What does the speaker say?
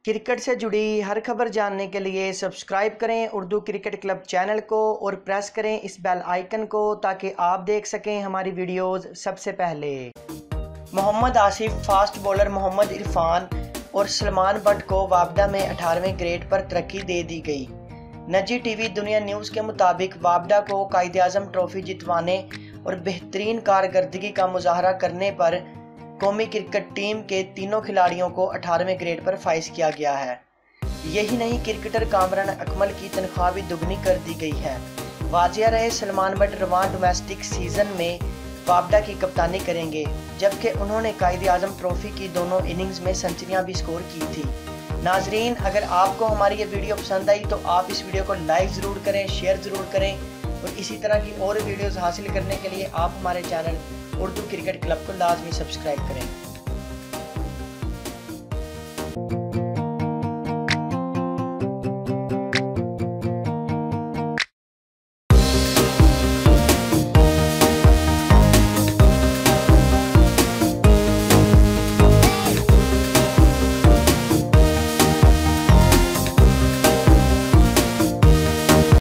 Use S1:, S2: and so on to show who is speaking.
S1: Cricket से जुड़ी हर खबर जानने के लिए सब्सक्राइब करें उर्दू क्रिकेट क्लब चैनल को और प्रेस करें इस बेल आइकन को ताकि आप देख सकें हमारी वीडियोस सबसे पहले। मोहम्मद आसिफ, फास्ट बॉलर मोहम्मद इरफान और सलमान बट को वापडा में 18वें ग्रेड पर तरक्की दे दी गई। निजी टीवी दुनिया न्यूज़ के मुताबिक वापडा को कायद-ए-आज़म ट्रॉफी जितवाने और बेहतरीन कारकर्दगी का मुजाहरा करने पर कौमी क्रिकेट टीम के तीनों खिलाड़ियों को 18वें ग्रेड पर फाइज किया गया है। यही नहीं, क्रिकेटर कामरान अकमल की तनख्वाह भी दुगनी कर दी गई है। वाजिया रहे, सलमान बट रवां डोमेस्टिक सीजन में वापडा की कप्तानी करेंगे, जबकि उन्होंने कायद-ए-आज़म ट्रॉफी की दोनों इनिंग्स में सेंचुरियां भी स्कोर की थी। नाजरीन, अगर आपको हमारी ये वीडियो पसंद आई तो आप इस वीडियो को लाइक ज़रूर करें, शेयर ज़रूर करें और इसी तरह की और वीडियोज़ हासिल करने के लिए आप हमारे चैनल उर्दू क्रिकेट क्लब को लाजमी सब्सक्राइब करें।